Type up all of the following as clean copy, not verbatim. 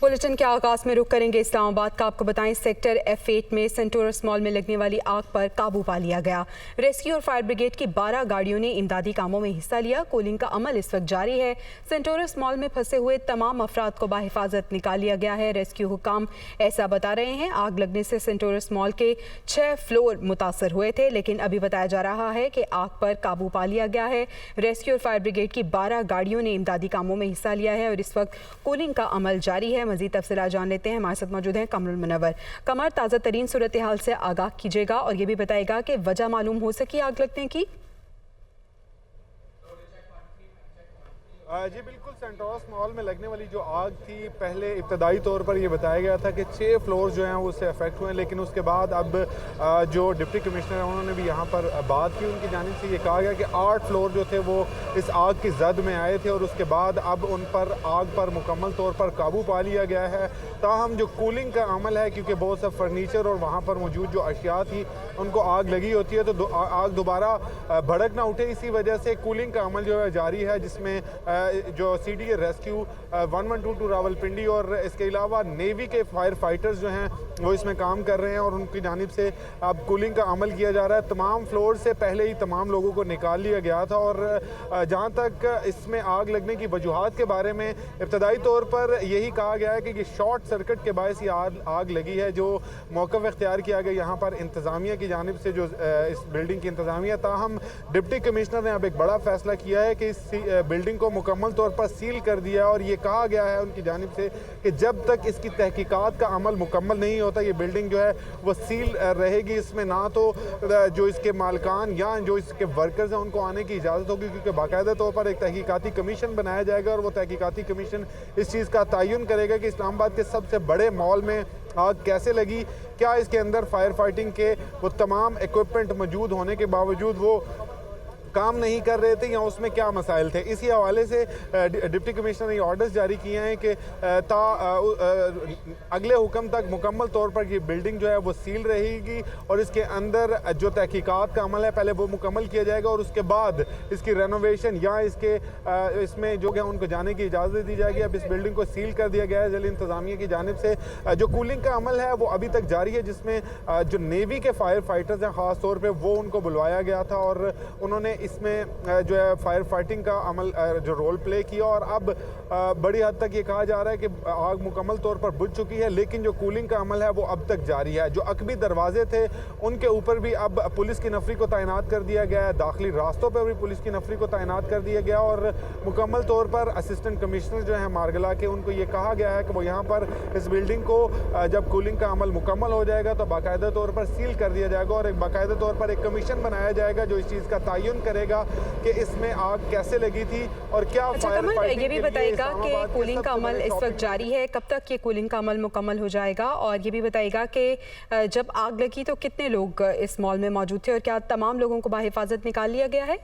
Bulletin के आगाज में रुक करेंगे इस्लामाबाद का। आपको बताएं, सेक्टर F8 में सेंटोरस मॉल में लगने वाली आग पर काबू पा लिया गया। रेस्क्यू और फायर ब्रिगेड की 12 गाड़ियों ने इमदादी कामों में हिस्सा लिया। कूलिंग का अमल इस वक्त जारी है। सेंटोरस मॉल में फंसे हुए तमाम अफराद को बाहिफाजत निकाल लिया गया है। रेस्क्यू हुकाम ऐसा बता रहे हैं। आग लगने से सेंटोरस मॉल के 6 फ्लोर मुतासर हुए थे, लेकिन अभी बताया जा रहा है कि आग पर काबू पा लिया गया है। रेस्क्यू और फायर ब्रिगेड की 12 गाड़ियों ने इमदादी कामों में हिस्सा लिया है और इस वक्त कूलिंग का अमल जारी है। मजीद तफसीलात जान लेते हैं। हमारे साथ मौजूद हैं कमरुल मुनव्वर। कमर, ताज़ा तरीन सूरत हाल से आगाह कीजिएगा और ये भी बताएगा कि वजह मालूम हो सकी आग लगने की। जी बिल्कुल, सेंटोरस मॉल में लगने वाली जो आग थी, पहले इब्तदाई तौर पर ये बताया गया था कि 6 फ्लोर जो हैं वो उससे अफेक्ट हुए, लेकिन उसके बाद अब जो डिप्टी कमिश्नर हैं उन्होंने भी यहाँ पर बात की। उनकी जानिब से ये कहा गया कि 8 फ्लोर जो थे वो इस आग की जद में आए थे और उसके बाद अब उन पर आग पर मुकम्मल तौर पर काबू पा लिया गया है। ताहम जो कूलिंग का अमल है, क्योंकि बहुत सा फर्नीचर और वहाँ पर मौजूद जो अशिया थी उनको आग लगी होती है तो आग दोबारा भड़क ना उठे, इसी वजह से कूलिंग का अमल जो है जारी है, जिसमें जो CDA रेस्क्यू 1122 रावलपिंडी और इसके अलावा नेवी के फायर फाइटर्स जो हैं वो इसमें काम कर रहे हैं और उनकी जानिब से अब कूलिंग का अमल किया जा रहा है। तमाम फ्लोर से पहले ही तमाम लोगों को निकाल लिया गया था और जहाँ तक इसमें आग लगने की वजूहात के बारे में इब्तदाई तौर पर यही कहा गया है कि ये शॉर्ट सर्किट के बायस ये आग लगी है। जो मौक़िफ़ इख्तियार किया गया यहाँ पर इंतज़ामिया की जानिब से, जो इस बिल्डिंग की इंतज़ामिया, ताहम डिप्टी कमिश्नर ने अब एक बड़ा फैसला किया है कि इस बिल्डिंग को मुकम्मल तौर पर सील कर दिया और ये कहा गया है उनकी जानिब से कि जब तक इसकी तहकीकात का अमल मुकम्मल नहीं होता ये बिल्डिंग जो है वो सील रहेगी। इसमें ना तो जो इसके मालकान या जो इसके वर्कर्स हैं उनको आने की इजाज़त होगी, क्योंकि बाकायदा तौर पर एक तहकीकाती कमीशन बनाया जाएगा और वो तहकीकाती कमीशन इस चीज़ का तयन करेगा कि इस्लामाबाद के सबसे बड़े मॉल में आग कैसे लगी, क्या इसके अंदर फायर फाइटिंग के वो तमाम इक्विपमेंट मौजूद होने के बावजूद वो काम नहीं कर रहे थे या उसमें क्या मसाइल थे। इसी हवाले से डिप्टी कमिश्नर ने ऑर्डर्स जारी किए हैं कि अगले हुक्म तक मुकम्मल तौर पर ये बिल्डिंग जो है वो सील रहेगी और इसके अंदर जो तहकीकात का अमल है पहले वो मुकम्मल किया जाएगा और उसके बाद इसकी रेनोवेशन या इसमें जो है उनको जाने की इजाज़त दी जाएगी। अब इस बिल्डिंग को सील कर दिया गया है ज़िला इंतज़ामिया की जानिब से। जो कूलिंग का अमल है वो अभी तक जारी है, जिसमें जो नेवी के फायर फाइटर्स हैं ख़ास तौर पर वो उनको बुलवाया गया था और उन्होंने इसमें जो है फायर फाइटिंग का अमल जो रोल प्ले किया और अब बड़ी हद तक ये कहा जा रहा है कि आग मुकम्मल तौर पर बुझ चुकी है, लेकिन जो कूलिंग का अमल है वो अब तक जारी है। जो अकबी दरवाजे थे उनके ऊपर भी अब पुलिस की नफरी को तैनात कर दिया गया है, दाखिली रास्तों पर भी पुलिस की नफरी को तैनात कर दिया गया और मुकम्मल तौर पर असिस्टेंट कमिश्नर जो है मारगला के, उनको ये कहा गया है कि वो यहाँ पर इस बिल्डिंग को जब कूलिंग का अमल मुकम्मल हो जाएगा तो बाकायदा तौर पर सील कर दिया जाएगा और एक बाकायदा तौर पर एक कमीशन बनाया जाएगा जो इस चीज़ का तयन करेगा कि इसमें आग कैसे लगी थी और क्या फायर फाइटिंग। ये भी बताएगा कि कूलिंग का अमल इस वक्त जारी है, कब तक ये कूलिंग का अमल मुकम्मल हो जाएगा, और ये भी बताएगा कि जब आग लगी तो कितने लोग इस मॉल में मौजूद थे और क्या तमाम लोगों को बाहिफाजत निकाल लिया गया है।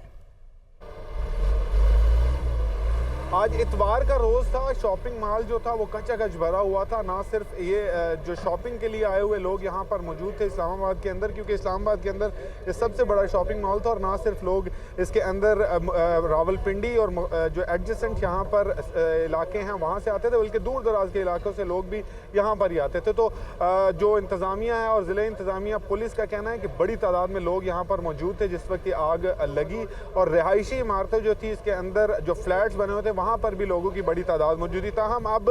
आज इतवार का रोज़ था, शॉपिंग मॉल जो था वो कच्चा-कच भरा हुआ था। ना सिर्फ ये जो शॉपिंग के लिए आए हुए लोग यहाँ पर मौजूद थे इस्लामाबाद के अंदर, क्योंकि इस्लामाबाद के अंदर ये सबसे बड़ा शॉपिंग मॉल था, और ना सिर्फ लोग इसके अंदर रावलपिंडी और जो एडजेसेंट यहाँ पर इलाके हैं वहाँ से आते थे, बल्कि दूर दराज के इलाकों से लोग भी यहाँ पर ही आते थे। तो जो इंतज़ामिया है और ज़िला इंतज़ामिया पुलिस का कहना है कि बड़ी तादाद में लोग यहाँ पर मौजूद थे जिस वक्त ये आग लगी और रिहायशी इमारतें जो थी इसके अंदर जो फ्लैट्स बने हुए थे वहाँ पर भी लोगों की बड़ी तादाद मौजूद थी। ताहम अब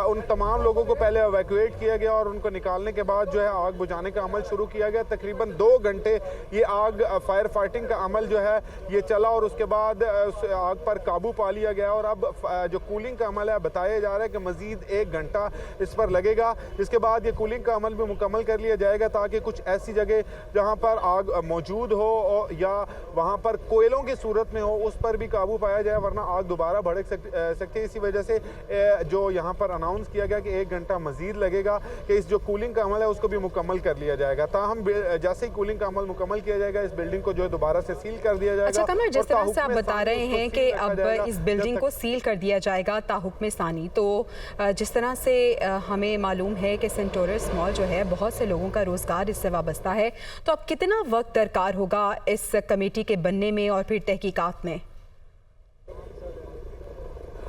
उन तमाम लोगों को पहले एवैक्यूएट किया गया और उनको निकालने के बाद जो है आग बुझाने का अमल शुरू किया गया। तकरीबन 2 घंटे ये आग फायर फाइटिंग का अमल जो है ये चला और उसके बाद उस आग पर काबू पा लिया गया और अब जो कूलिंग का अमल है बताया जा रहा है कि मज़ीद 1 घंटा इस पर लगेगा, जिसके बाद ये कूलिंग का अमल भी मुकम्मल कर लिया जाएगा ताकि कुछ ऐसी जगह जहाँ पर आग मौजूद हो या वहाँ पर कोयलों की सूरत में हो उस पर भी काबू पाया जाए, वरना आग दोबारा भड़क सकते हैं। इसी वजह से जो यहाँ पर अनाउंस किया गया कि 1 घंटा मजीद लगेगा कि इस जो कूलिंग का अमल है उसको भी मुकम्मल कर लिया जाएगा। ताहम जैसे ही कूलिंग का अमल मुकम्मल किया जाएगा इस बिल्डिंग को जो है दोबारा से सील कर दिया जाएगा। अच्छा कमर, जिस तरह से आप बता रहे हैं कि अब इस बिल्डिंग को सील कर दिया जाएगा ताहुक्म सानी, तो जिस तरह से हमें मालूम है कि सेंटोरस मॉल जो है बहुत से लोगों का रोजगार इससे वाबस्ता है, तो अब कितना वक्त दरकार होगा इस कमेटी के बनने में और फिर तहकीकात में।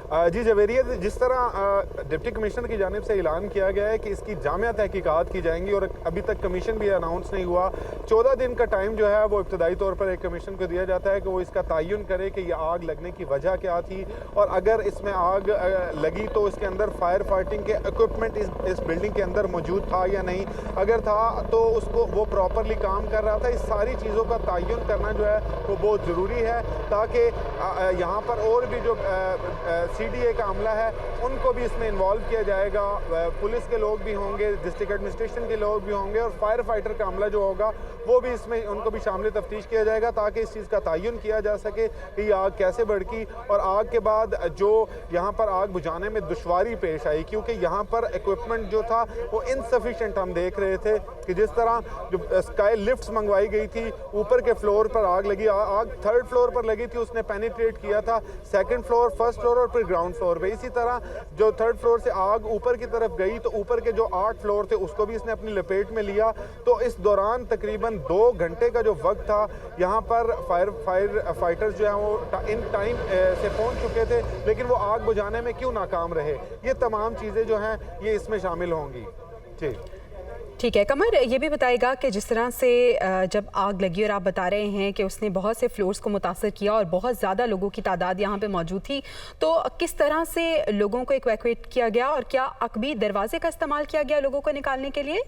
जी जवेरिया, जिस तरह डिप्टी कमिश्नर की जानिब से ऐलान किया गया है कि इसकी जामिया तहकीकात की जाएंगी और अभी तक कमीशन भी अनाउंस नहीं हुआ। 14 दिन का टाइम जो है वो इब्तदाई तौर पर एक कमीशन को दिया जाता है कि वो इसका तयन करे कि यह आग लगने की वजह क्या थी और अगर इसमें आग लगी तो इसके अंदर फायर फाइटिंग के इक्विपमेंट इस बिल्डिंग के अंदर मौजूद था या नहीं, अगर था तो उसको वो प्रॉपरली काम कर रहा था। इस सारी चीज़ों का तयन करना जो है वो बहुत ज़रूरी है ताकि यहाँ पर और भी जो CDA का अमला है उनको भी इसमें इन्वॉल्व किया जाएगा, पुलिस के लोग भी होंगे, डिस्ट्रिक्ट एडमिनिस्ट्रेशन के लोग भी होंगे और फायर फाइटर का अमला जो होगा वो भी इसमें उनको भी शामिल तफ्तीश किया जाएगा ताकि इस चीज़ का तयन किया जा सके कि ये आग कैसे भड़की और आग के बाद जो यहाँ पर आग बुझाने में दुश्वारी पेश आई, क्योंकि यहाँ पर इक्विपमेंट जो था वो इनसफिशेंट हम देख रहे थे कि जिस तरह जो स्काई लिफ्ट्स मंगवाई गई थी, ऊपर के फ्लोर पर आग लगी, आग 3rd फ्लोर पर लगी थी, उसने पेनिट्रेट किया था 2nd फ्लोर, 1st फ्लोर और फिर ग्राउंड फ्लोर पे। इसी तरह जो 3rd फ्लोर से आग ऊपर की तरफ गई तो ऊपर के जो 8 फ्लोर थे उसको भी इसने अपनी लपेट में लिया। तो इस दौरान तकरीबन 2 घंटे का जो वक्त था यहाँ पर फायर फाइटर्स जो हैं वो इन टाइम से पहुँच चुके थे, लेकिन वो आग बुझाने में क्यों नाकाम रहे, ये तमाम चीज़ें जो हैं ये इसमें शामिल होंगी। जी ठीक है कमर, ये भी बताएगा कि जिस तरह से जब आग लगी और आप बता रहे हैं कि उसने बहुत से फ्लोर्स को मुतासर किया और बहुत ज़्यादा लोगों की तादाद यहाँ पे मौजूद थी, तो किस तरह से लोगों को इवैक्यूएट किया गया और क्या अकबी दरवाजे का इस्तेमाल किया गया लोगों को निकालने के लिए?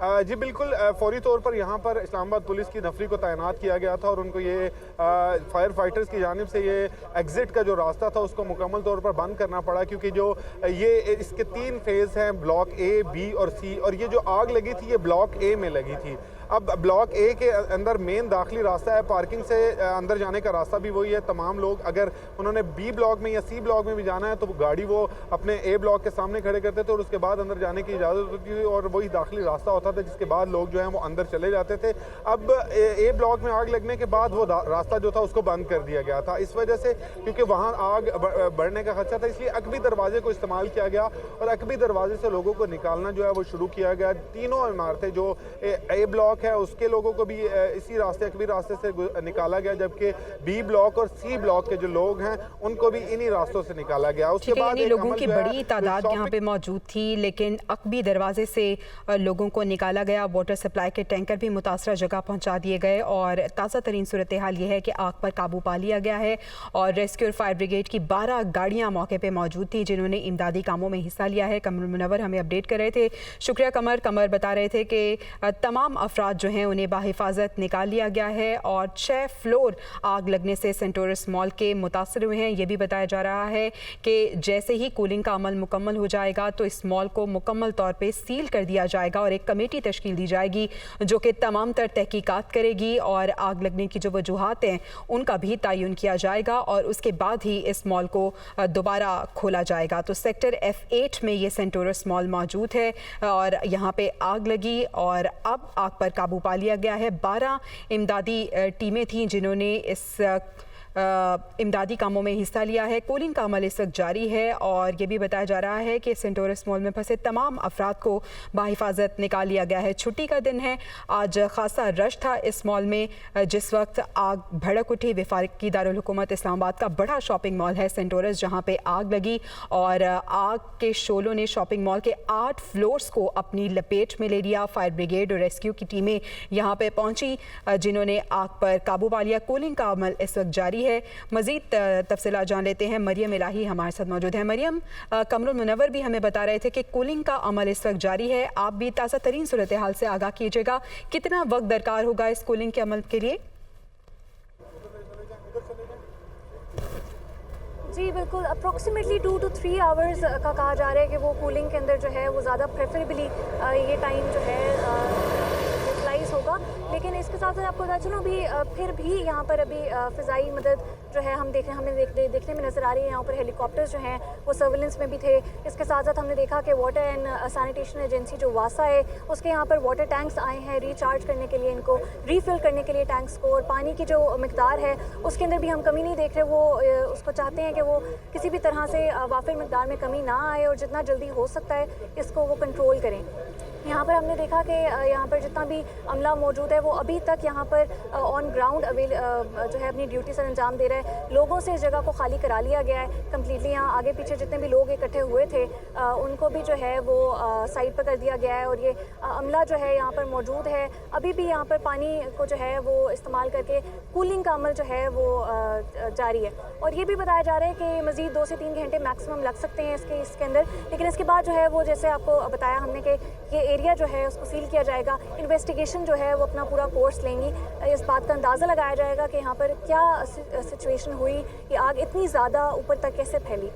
जी बिल्कुल, फौरी तौर पर यहाँ पर इस्लामाबाद पुलिस की नफरी को तैनात किया गया था और उनको ये फायर फाइटर्स की जानिब से ये एग्ज़िट का जो रास्ता था उसको मुकम्मल तौर पर बंद करना पड़ा, क्योंकि जो ये इसके 3 फेज़ हैं, ब्लॉक A, B और C, और ये जो आग लगी थी ये ब्लॉक A में लगी थी। अब ब्लॉक A के अंदर मेन दाखिली रास्ता है, पार्किंग से अंदर जाने का रास्ता भी वही है। तमाम लोग अगर उन्होंने B ब्लॉक में या C ब्लॉक में भी जाना है तो गाड़ी वो अपने A ब्लॉक के सामने खड़े करते थे और उसके बाद अंदर जाने की इजाज़त होती थी और वही दाखिली रास्ता होता था जिसके बाद लोग जो हैं वो अंदर चले जाते थे। अब A ब्लॉक में आग लगने के बाद वो रास्ता जो था उसको बंद कर दिया गया था इस वजह से क्योंकि वहाँ आग बढ़ने का खदशा था, इसलिए अकबी दरवाजे को इस्तेमाल किया गया और अकबी दरवाजे से लोगों को निकालना जो है वो शुरू किया गया। तीनों इमारतें जो A ब्लॉक है उसके लोगों को भी इसी रास्ते अकबी रास्ते से निकाला गया, जबकि B ब्लॉक और C ब्लॉक के जो लोग हैं उनको भी इन्हीं रास्तों से निकाला गया। उसके बाद लोगों की बड़ी तादाद यहाँ पे मौजूद थी, लेकिन अकबी दरवाजे से लोगों को निकाला गया। वाटर सप्लाई के टैंकर भी मुतासरा जगह पहुँचा दिए गए और ताज़ा तरीन सूरत हाल ये है कि आग पर काबू पा लिया गया है और रेस्क्यू और फायर ब्रिगेड की 12 गाड़ियाँ मौके पर मौजूद थी जिन्होंने इमदादी कामों में हिस्सा लिया है। कमर मुनव्वर हमें अपडेट कर रहे थे। शुक्रिया कमर। कमर बता रहे थे कि तमाम अफराद जो हैं उन्हें बाहिफाजत निकाल लिया गया है और 6 फ्लोर आग लगने से सेंटोरस मॉल के मुतासर हुए हैं। ये भी बताया जा रहा है कि जैसे ही कूलिंग का अमल मुकम्मल हो जाएगा तो इस मॉल को मुकम्मल तौर पे सील कर दिया जाएगा और एक कमेटी तश्कील दी जाएगी जो कि तमाम तर तहकीकात करेगी और आग लगने की जो वजूहात हैं उनका भी तयन किया जाएगा और उसके बाद ही इस मॉल को दोबारा खोला जाएगा। तो सेक्टर F8 में ये सेंटोरस मॉल मौजूद है और यहाँ पे आग लगी और अब आग पर काबू पा लिया गया है। 12 इमदादी टीमें थीं जिन्होंने इस इमदादी कामों में हिस्सा लिया है। कूलिंग का अमल इस वक्त जारी है और ये भी बताया जा रहा है कि सेंटोरस मॉल में फंसे तमाम अफराद को बाहिफाजत निकाल लिया गया है। छुट्टी का दिन है, आज खासा रश था इस मॉल में जिस वक्त आग भड़क उठी। वफाकी दारुल हुकूमत इस्लामाबाद का बड़ा शॉपिंग मॉल है सेंटोरस, जहाँ पे आग लगी और आग के शोलों ने शॉपिंग मॉल के 8 फ्लोर्स को अपनी लपेट में ले लिया। फायर ब्रिगेड और रेस्क्यू की टीमें यहाँ पे पहुंची जिन्होंने आग पर काबू पा लिया। कूलिंग का अमल इस वक्त जारी है। मजीद तफसीलात जान लेते हैं। मरियम इलाही हमारे साथ मौजूद है। मरियम, कमरुल मुनव्वर भी हमें बता रहे थे कि कूलिंग का अमल इस वक्त जारी है। आप भी ताज़ा तरीन सूरत हाल से आगाह कीजिएगा, कितना वक्त दरकार होगा इस कूलिंग के अमल के लिए? जी बिल्कुल, अप्रॉक्सीमेटली 2 to 3 आवर्स का कहा जा रहा है कि वो कूलिंग के अंदर जो है वो ज़्यादा प्रेफरेबली ये टाइम जो है यूटिलाइज होगा। लेकिन इसके साथ साथ आपको बता चलूँ भी फिर भी यहाँ पर अभी फ़िज़ाई मदद जो है हमें देखने में नज़र आ रही है। यहाँ पर हेलीकॉप्टर्स जो हैं वो सर्विलेंस में भी थे। इसके साथ साथ हमने देखा कि वाटर एंड सैनिटेशन एजेंसी जो वासा है उसके यहाँ पर वाटर टैंक्स आए हैं रिचार्ज करने के लिए, इनको रीफ़िल करने के लिए टैंक्स को, और पानी की जो मिकदार है उसके अंदर भी हम कमी नहीं देख रहे। वो उसको चाहते हैं कि वो किसी भी तरह से वाफिर मिकदार में कमी ना आए और जितना जल्दी हो सकता है इसको वो कंट्रोल करें। यहाँ पर हमने देखा कि यहाँ पर जितना भी अमला मौजूद है वो अभी तक यहाँ पर ऑन ग्राउंड जो है अपनी ड्यूटी सर अंजाम दे रहे हैं। लोगों से इस जगह को खाली करा लिया गया है कम्प्लीटली। यहाँ आगे पीछे जितने भी लोग इकट्ठे हुए थे उनको भी जो है वो साइड पर कर दिया गया है और ये अमला जो है यहाँ पर मौजूद है। अभी भी यहाँ पर पानी को जो है वो इस्तेमाल करके कूलिंग का अमल जो है वो जारी है और ये भी बताया जा रहा है कि मज़ीद 2 से 3 घंटे मैक्सिमम लग सकते हैं इसके अंदर। लेकिन इसके बाद जो है वो जैसे आपको बताया हमने कि ये एरिया जो है उसको सील किया जाएगा। इन्वेस्टिगेशन जो है वो अपना पूरा कोर्स लेंगी। इस बात का अंदाज़ा लगाया जाएगा कि यहाँ पर क्या सिचुएशन हुई, ये आग इतनी ज़्यादा ऊपर तक कैसे फैली।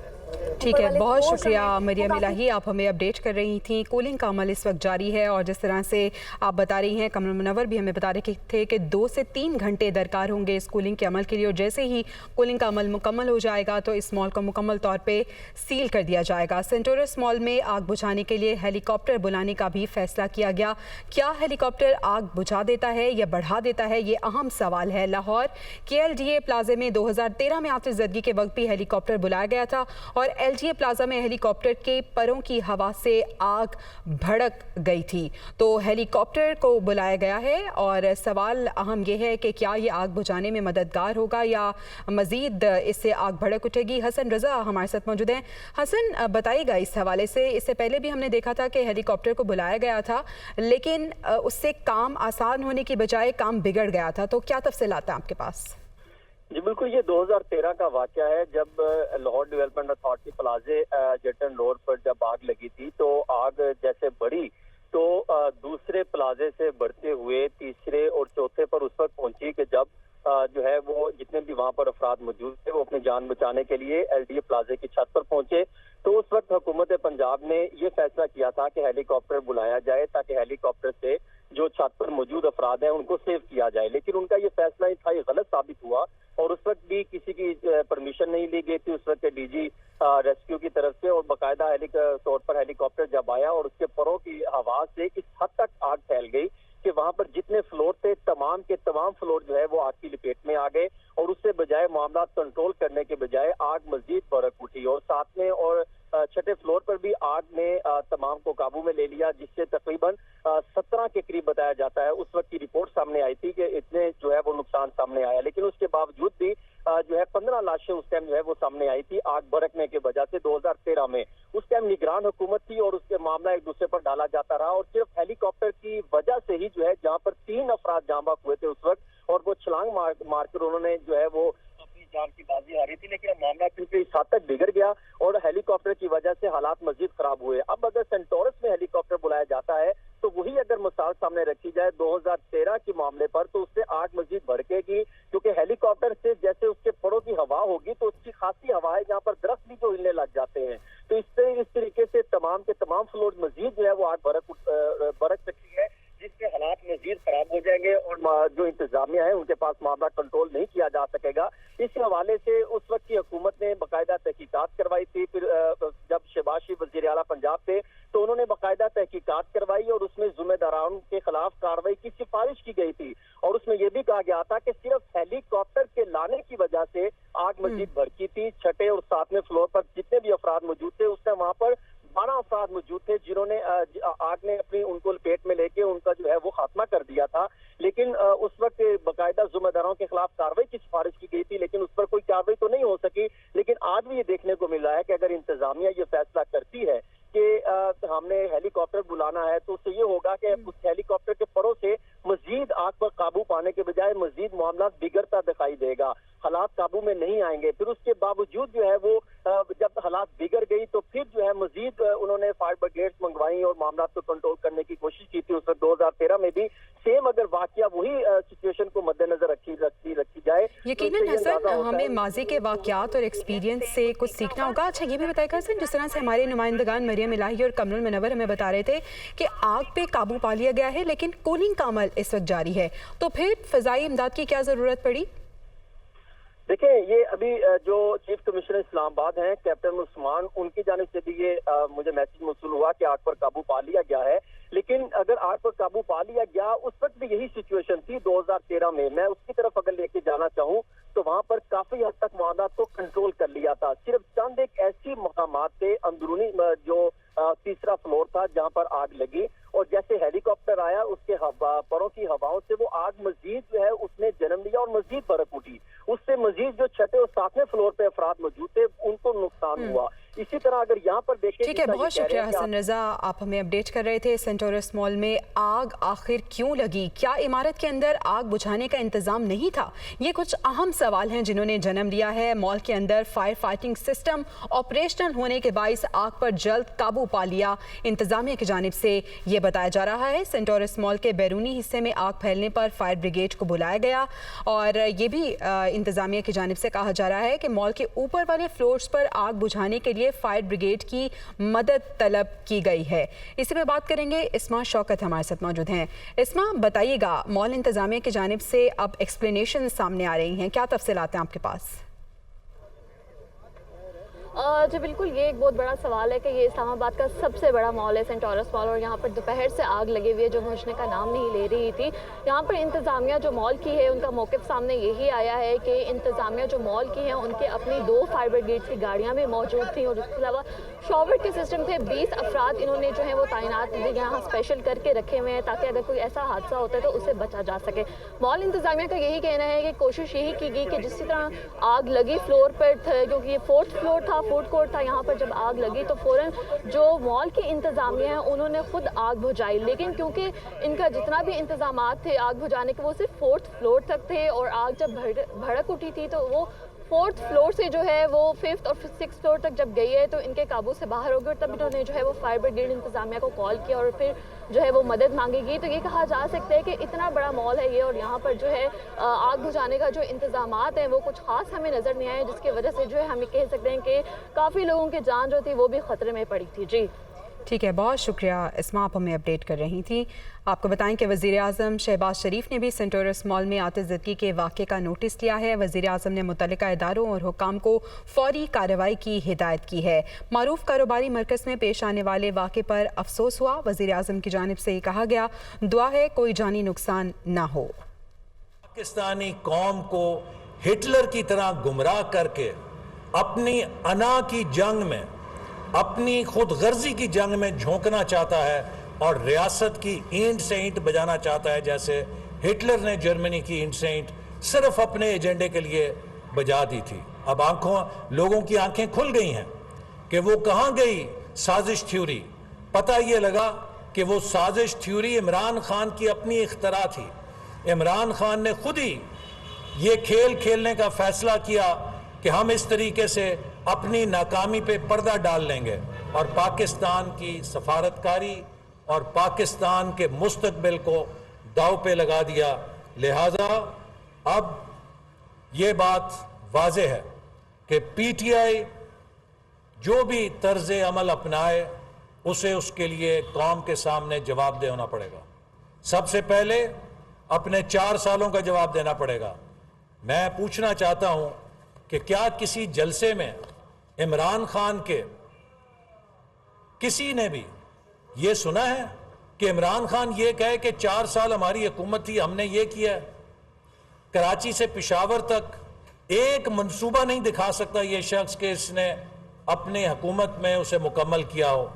ठीक है, बहुत शुक्रिया मरियम इलाही, आप हमें अपडेट कर रही थी। कूलिंग का अमल इस वक्त जारी है और जिस तरह से आप बता रही हैं, कमरुल मुनव्वर भी हमें बता रहे थे कि 2 से 3 घंटे दरकार होंगे इस कूलिंग के अमल के लिए और जैसे ही कूलिंग का अमल मुकम्मल हो जाएगा तो इस मॉल को मुकम्मल तौर पे सील कर दिया जाएगा। सेंटोरस मॉल में आग बुझाने के लिए हेलीकॉप्टर बुलाने का भी फैसला किया गया। क्या हेलीकॉप्टर आग बुझा देता है या बढ़ा देता है, ये अहम सवाल है। लाहौर KLDA प्लाजा में 2013 में आतिशज़दगी के वक्त भी हेलीकॉप्टर बुलाया गया था और LGA प्लाजा में हेलीकॉप्टर के परों की हवा से आग भड़क गई थी। तो हेलीकॉप्टर को बुलाया गया है और सवाल अहम यह है कि क्या ये आग बुझाने में मददगार होगा या मज़ीद इससे आग भड़क उठेगी। हसन रज़ा हमारे साथ मौजूद हैं। हसन, बताइएगा इस हवाले से। इससे पहले भी हमने देखा था कि हेलीकॉप्टर को बुलाया गया था लेकिन उससे काम आसान होने की बजाय काम बिगड़ गया था, तो क्या तफसीलात हैं आपके पास? जी बिल्कुल, ये 2013 का वाक़या है जब लाहौर डेवलपमेंट अथॉरिटी प्लाजे जटन रोड पर जब आग लगी थी। तो आग जैसे बढ़ी तो दूसरे प्लाजे से बढ़ते हुए तीसरे और चौथे पर उस वक्त पहुंची कि जब जो है वो जितने भी वहां पर अफराद मौजूद थे वो अपनी जान बचाने के लिए LDA प्लाजे की छत पर पहुंचे। तो उस वक्त हुकूमत पंजाब ने ये फैसला किया था कि हेलीकॉप्टर बुलाया जाए ताकि हेलीकॉप्टर से जो छत पर मौजूद अफराद हैं उनको सेव किया जाए। लेकिन उनका ये फैसला इंतहाई गलत साबित हुआ और उस वक्त भी किसी की परमिशन नहीं ली गई थी उस वक्त DG रेस्क्यू की तरफ से। और बाकायदा तौर पर हेलीकॉप्टर जब आया और उसके परों की हवा से इस हद तक आग फैल गई कि वहां पर जितने फ्लोर थे तमाम के तमाम फ्लोर जो है वो आग की लपेट में आ गए और उससे बजाय मामला कंट्रोल करने के बजाय आग मजीद भड़क उठी और 7वें और 6ठे फ्लोर पर भी आग ने तमाम को काबू में ले लिया, जिससे तकरीबन 17 के करीब बताया जाता है उस वक्त की रिपोर्ट सामने आई थी कि इतने जो है वो नुकसान सामने आया। लेकिन उसके बावजूद भी जो है 15 लाशें उस टाइम जो है वो सामने आई थी आग भड़कने की वजह से 2013 में। उस टाइम निगरान हुकूमत थी और उसके मामला एक दूसरे पर डाला जाता रहा और सिर्फ हेलीकॉप्टर की वजह से ही जो है जहाँ पर 3 अफराद जाँ बहक हुए थे उस वक्त और वो छलांग मारकर उन्होंने जो है वो अपनी जान की बाजी हारी थी। लेकिन मामला क्योंकि इस हद तक बिगड़ गया और हेलीकॉप्टर की वजह से हालात मजीद खराब हुए। अब अगर सेंटोरस में हेलीकॉप्टर बुलाया जाता है तो वही अगर मिसाल सामने रखी जाए 2013 के मामले पर तो उससे आग मजीद भड़केगी क्योंकि हेलीकॉप्टर से जैसे उसके परों की हवा होगी तो उसकी खासी हवा है जहाँ पर दरख्त भी जो हिलने लग जाते हैं। तो इस तरीके से तमाम के तमाम फ्लोर मजीद जो है वो आग भड़क सकती है जिससे हालात मजीद खराब हो जाएंगे और जो इंतजामिया है उनके पास मामला कंट्रोल नहीं किया जा सकेगा। इस हवाले से उस वक्त की हुकूमत ने बाकायदा तहकीकात करवाई थी। फिर जब शहबाज शरीफ वज़ीर आला पंजाब थे तो उन्होंने बाकायदा तहकीकात करवाई और उसमें जिम्मेदारों के खिलाफ कार्रवाई की सिफारिश की गई थी और उसमें यह भी कहा गया था कि सिर्फ हेलीकॉप्टर के लाने की वजह से आग मजीद भड़की थी। 6ठे और 7वें फ्लोर पर जितने भी अफराद मौजूद थे उस टाइम वहां पर 12 अफराद मौजूद थे जिन्होंने आग ने अपनी उनको लपेट में लेके उनका जो है वो खात्मा कर दिया था। लेकिन उस वक्त बाकायदा जिम्मेदारों के खिलाफ कार्रवाई की सिफारिश की गई थी लेकिन उस पर कोई कार्रवाई तो नहीं हो सकी। लेकिन आज भी ये देखने को मिल रहा है कि अगर इंतजामिया ये फैसला करती है कि हमने हेलीकॉप्टर बुलाना है तो उससे ये होगा कि उस हेलीकॉप्टर के परों से मजीद आग पर काबू पाने के बजाय मजीद मामला बिगड़ता दिखाई देगा, हालात काबू में नहीं आएंगे। फिर उसके बावजूद जो है वो जब हालात बिगड़ गई तो फिर जो है मजीद उन्होंने फायर ब्रिगेड्स मंगवाई और मामला को कंट्रोल करने की कोशिश की थी। उस वक्त 2013 में भी सेम अगर वाकया वही सिचुएशन को मद्देनजर रखी जाए। यकीनन हसन, हमें माजी के वाकयात और एक्सपीरियंस से कुछ सीखना होगा। अच्छा ये भी बताएगा हसन, जिस तरह से हमारे नुमाइंदगान मरियम इलाही और कमरुल मुनव्वर हमें बता रहे थे कि आग पे काबू पा लिया गया है लेकिन कूलिंग का अमल इस वक्त जारी है, तो फिर फ़िज़ाई इमदाद की क्या ज़रूरत पड़ी? देखिए, ये अभी जो चीफ कमिश्नर इस्लामाबाद हैं कैप्टन उस्मान, उनकी जानिब से भी ये मुझे मैसेज मौसूल हुआ कि आग पर काबू पा लिया गया है। लेकिन अगर आग पर काबू पा लिया गया, उस वक्त भी यही सिचुएशन थी 2013 में। मैं उसकी तरफ अगर लेके जाना चाहूँ तो वहां पर काफी हद तक मामला को कंट्रोल कर लिया था। सिर्फ चंद एक ऐसी मकामात थे अंदरूनी जो तीसरा फ्लोर था जहां पर आग लगी और जैसे हेलीकॉप्टर आया उसके परों की हवाओं से वो आग मजीद जो है उसने जन्म लिया और मजीद भड़क उठी। उससे मजीद जो छठे और सातवें फ्लोर पे अफराद मौजूद थे उनको नुकसान हुआ। इसी तरह अगर यहाँ पर देखें, ठीक है, बहुत शुक्रिया हसन रजा, आप हमें अपडेट कर रहे थे। सेंटोरस मॉल में आग आखिर क्यों लगी? क्या इमारत के अंदर आग बुझाने का इंतजाम नहीं था? ये कुछ अहम सवाल हैं जिन्होंने जन्म लिया है। मॉल के अंदर फायर फाइटिंग सिस्टम ऑपरेशनल होने के बाइस आग पर जल्द काबू पा लिया। इंतजामिया की जानिब से ये बताया जा रहा है सेंटोरस मॉल के बैरूनी हिस्से में आग फैलने पर फायर ब्रिगेड को बुलाया गया और ये भी इंतजामिया की जानिब से कहा जा रहा है कि मॉल के ऊपर वाले फ्लोर्स पर आग बुझाने के लिए फायर ब्रिगेड की मदद तलब की गई है। इसी पे बात करेंगे, इस्मा शौकत हमारे साथ मौजूद हैं। इस्मा, बताइएगा, मॉल इंतजामिया की जानिब से अब एक्सप्लेनेशन सामने आ रही हैं, क्या तफसीलात हैं आपके पास? जी बिल्कुल, ये एक बहुत बड़ा सवाल है कि ये इस्लामाबाद का सबसे बड़ा मॉल है सेंटोरस मॉल और यहाँ पर दोपहर से आग लगी हुई है जो बुझने का नाम नहीं ले रही थी। यहाँ पर इंतज़ामिया जो मॉल की है उनका मौक़िफ़ सामने यही आया है कि इंतज़ामिया जो मॉल की है उनके अपनी 2 फायर ब्रिगेड की गाड़ियाँ भी मौजूद थी और इसके अलावा शॉवर के सिस्टम थे। 20 अफराद इन्होंने जो है वो तैनात यहाँ स्पेशल करके रखे हुए हैं ताकि अगर कोई ऐसा हादसा होता है तो उससे बचा जा सके। मॉल इंतज़ामिया का यही कहना है कि कोशिश यही की गई कि जिस तरह आग लगी फ्लोर पर थे, क्योंकि ये 4th फ्लोर था, फूड कोर्ट था, यहाँ पर जब आग लगी तो फ़ौरन जो मॉल की इंतज़ामिया है उन्होंने खुद आग बुझाई। लेकिन क्योंकि इनका जितना भी इंतज़ामात थे आग बुझाने के वो सिर्फ 4th फ्लोर तक थे और आग जब भड़क उठी थी तो वो 4th फ्लोर से जो है वो 5th और 6th फ्लोर तक जब गई है तो इनके काबू से बाहर हो गई और तब इन्होंने जो है वो फायर ब्रिगेड इंतज़ामिया को कॉल किया और फिर जो है वो मदद मांगी गई। तो ये कहा जा सकता है कि इतना बड़ा मॉल है ये और यहाँ पर जो है आग बुझाने का जो इंतज़ामात हैं वो कुछ खास हमें नज़र नहीं आए, जिसकी वजह से जो है हम कह सकते हैं कि काफ़ी लोगों की जान जो थी वो भी ख़तरे में पड़ी थी। जी ठीक है, बहुत शुक्रिया इस्मा, आप हमें अपडेट कर रही थी। आपको बताएं कि वज़ीर आज़म शहबाज शरीफ ने भी सेंटोरस मॉल में आतिशज़दगी के वाक़े का नोटिस लिया है। वज़ीर आज़म ने मुतल्लिका इदारों और हुक्काम को फौरी कार्रवाई की हिदायत की है। मारूफ कारोबारी मरकज़ में पेश आने वाले वाक़े पर अफसोस हुआ। वज़ीर आज़म की जानिब से ये कहा गया, दुआ है कोई जानी नुकसान ना हो। पाकिस्तानी कौम को हिटलर की तरह गुमराह करके अपनी अना की जंग में, अपनी खुद गर्जी की जंग में झोंकना चाहता है और रियासत की ईंट से ईंट बजाना चाहता है, जैसे हिटलर ने जर्मनी की ईंट से ईंट सिर्फ अपने एजेंडे के लिए बजा दी थी। अब लोगों की आंखें खुल गई हैं कि वो कहाँ गई साजिश थ्योरी। पता ये लगा कि वो साजिश थ्योरी इमरान खान की अपनी इख्तरा थी। इमरान खान ने खुद ही ये खेल खेलने का फैसला किया कि हम इस तरीके से अपनी नाकामी पे पर्दा डाल लेंगे और पाकिस्तान की सफारतकारी और पाकिस्तान के मुस्तकबिल को दाव पे लगा दिया। लिहाजा अब ये बात वाज़ेह है कि पीटीआई जो भी तर्ज अमल अपनाए उसे उसके लिए कौम के सामने जवाबदेह होना पड़ेगा। सबसे पहले अपने 4 सालों का जवाब देना पड़ेगा। मैं पूछना चाहता हूं कि क्या किसी जलसे में इमरान खान के किसी ने भी ये सुना है कि इमरान खान ये कहे कि 4 साल हमारी हुकूमत थी, हमने ये किया? कराची से पेशावर तक एक मंसूबा नहीं दिखा सकता ये शख्स कि इसने अपनी हुकूमत में उसे मुकम्मल किया हो।